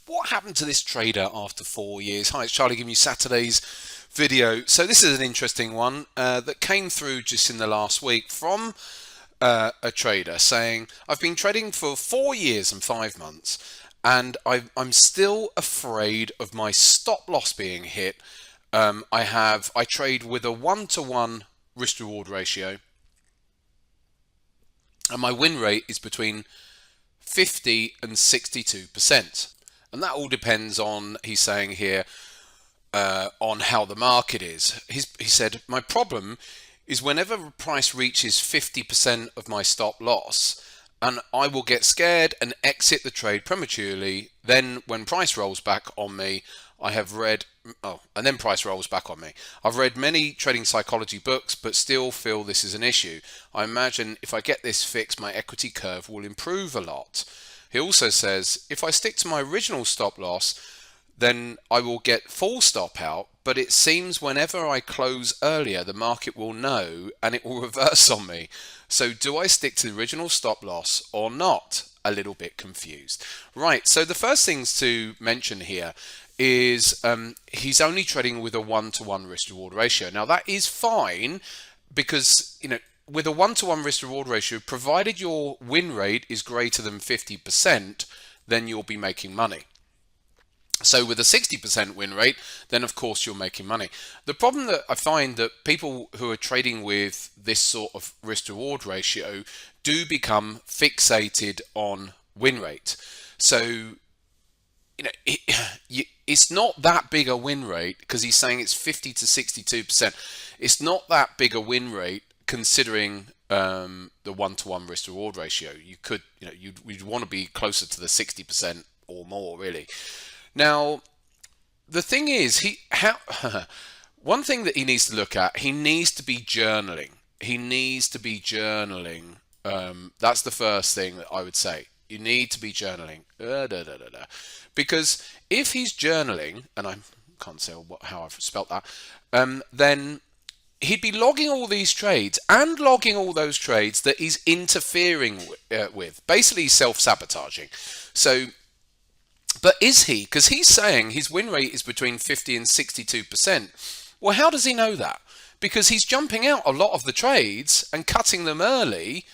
what happened to this trader after 4 years? Hi, it's Charlie giving you Saturday's video. So this is an interesting one that came through just in the last week from a trader saying, I've been trading for 4 years and 5 months and I'm still afraid of my stop loss being hit. I trade with a 1-to-1 risk reward ratio, and my win rate is between 50 and 62%. And that all depends on, he's saying here, on how the market is. He said, my problem is whenever price reaches 50% of my stop loss, and I will get scared and exit the trade prematurely. Then when price rolls back on me, I've read many trading psychology books, but still feel this is an issue. I imagine if I get this fixed, my equity curve will improve a lot. He also says, if I stick to my original stop loss, then I will get full stop out, but it seems whenever I close earlier, the market will know and it will reverse on me. So do I stick to the original stop loss or not? A little bit confused. Right, so the first things to mention here is he's only trading with a 1-to-1 risk reward ratio. Now that is fine because, with a 1-to-1 risk reward ratio, provided your win rate is greater than 50%, then you'll be making money. So with a 60% win rate, then of course you're making money. The problem that I find that people who are trading with this sort of risk reward ratio do become fixated on win rate. So, it's not that big a win rate because he's saying it's 50 to 62%. It's not that big a win rate considering the 1-to-1 risk reward ratio. You could, you'd want to be closer to the 60% or more, really. Now, the thing is, one thing that he needs to look at, he needs to be journaling. That's the first thing that I would say. You need to be journaling. Because if he's journaling, and I can't say how I've spelt that, then he'd be logging all these trades and logging all those trades that he's interfering with. Basically self-sabotaging. So, but is he? Because he's saying his win rate is between 50 and 62%. Well, how does he know that? Because he's jumping out a lot of the trades and cutting them early,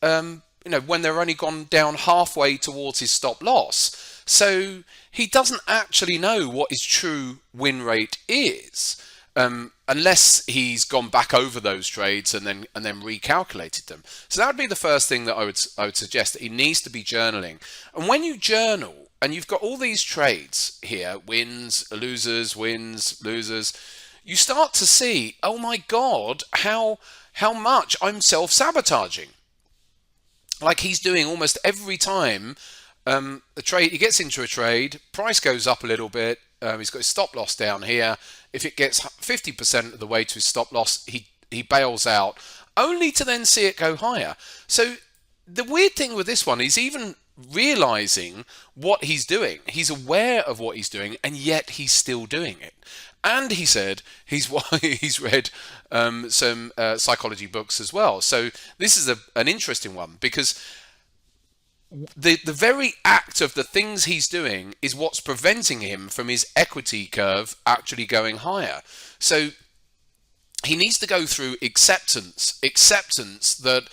when they're only gone down halfway towards his stop loss. So he doesn't actually know what his true win rate is, unless he's gone back over those trades and then recalculated them. So that would be the first thing that I would suggest, that he needs to be journaling. And when you journal, and you've got all these trades here, wins, losers, you start to see, oh my God, how much I'm self-sabotaging. Like he's doing almost every time the trade, he gets into a trade, price goes up a little bit, he's got his stop loss down here. If it gets 50% of the way to his stop loss, he bails out, only to then see it go higher. So the weird thing with this one is even realizing what he's doing. He's aware of what he's doing, and yet he's still doing it. And he said he's read some psychology books as well. So this is an interesting one, because the very act of the things he's doing is what's preventing him from his equity curve actually going higher. So he needs to go through acceptance that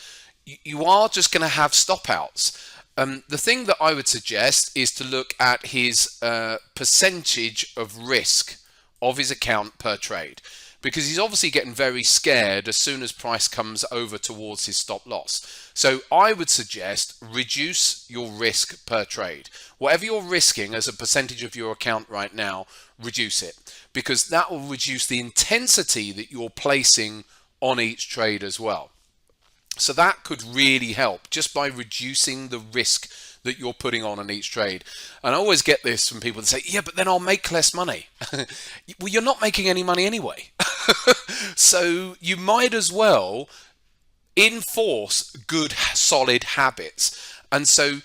you are just going to have stop outs. The thing that I would suggest is to look at his percentage of risk of his account per trade, because he's obviously getting very scared as soon as price comes over towards his stop loss. So I would suggest reduce your risk per trade. Whatever you're risking as a percentage of your account right now, reduce it, because that will reduce the intensity that you're placing on each trade as well. So that could really help, just by reducing the risk that you're putting on each trade. And I always get this from people that say, yeah, but then I'll make less money. Well, you're not making any money anyway. So you might as well enforce good, solid habits. And so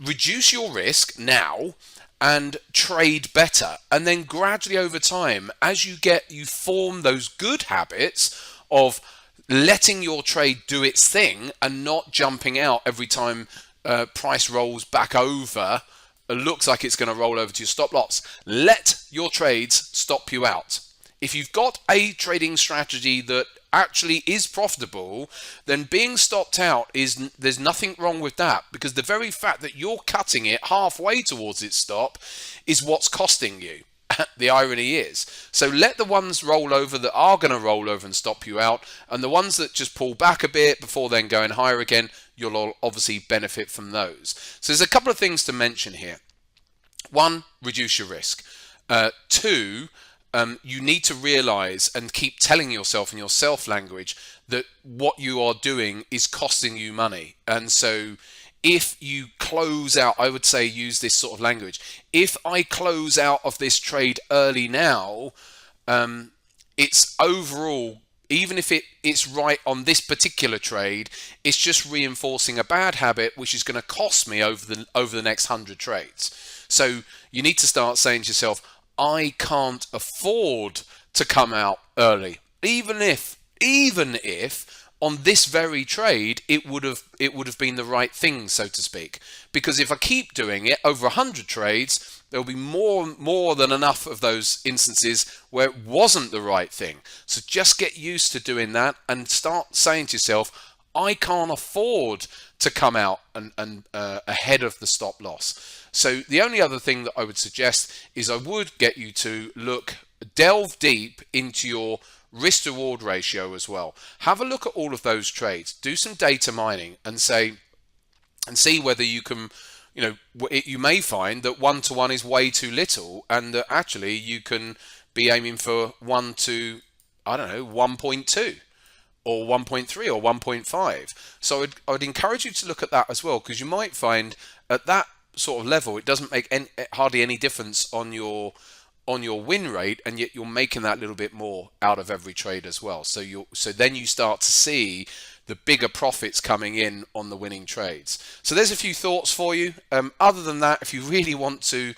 reduce your risk now and trade better. And then gradually over time, as you form those good habits of letting your trade do its thing and not jumping out every time price rolls back over looks like it's going to roll over to your stop loss, let your trades stop you out. If you've got a trading strategy that actually is profitable, then being stopped out there's nothing wrong with that, because the very fact that you're cutting it halfway towards its stop is what's costing you. The irony is, so let the ones roll over that are going to roll over and stop you out, and the ones that just pull back a bit before then going higher again, you'll obviously benefit from those. So there's a couple of things to mention here. One, reduce your risk. Two, you need to realize and keep telling yourself in your self language that what you are doing is costing you money. And so if you close out, I would say use this sort of language. If I close out of this trade early now, it's overall, even if it's right on this particular trade, it's just reinforcing a bad habit, which is going to cost me over the next 100 trades. So you need to start saying to yourself, I can't afford to come out early, even if on this very trade it would have been the right thing, so to speak. Because if I keep doing it over 100 trades, there'll be more than enough of those instances where it wasn't the right thing. So just get used to doing that and start saying to yourself, I can't afford to come out and ahead of the stop loss. So the only other thing that I would suggest is I would get you to delve deep into your risk reward ratio as well. Have a look at all of those trades, do some data mining and see whether you can, you may find that 1-to-1 is way too little, and that actually you can be aiming for 1 to, 1.2 or 1.3 or 1.5. So I would encourage you to look at that as well, because you might find at that sort of level it doesn't make hardly any difference on your win rate, and yet you're making that little bit more out of every trade as well. So then you start to see the bigger profits coming in on the winning trades. So there's a few thoughts for you. Other than that, if you really want to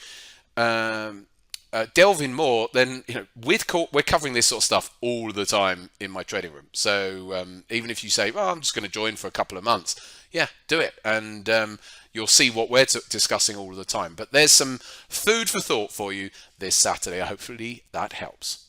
delve in more, then we're covering this sort of stuff all the time in my trading room. So even if you say, well, I'm just going to join for a couple of months, yeah, do it, and you'll see what we're discussing all the time. But there's some food for thought for you this Saturday. Hopefully that helps.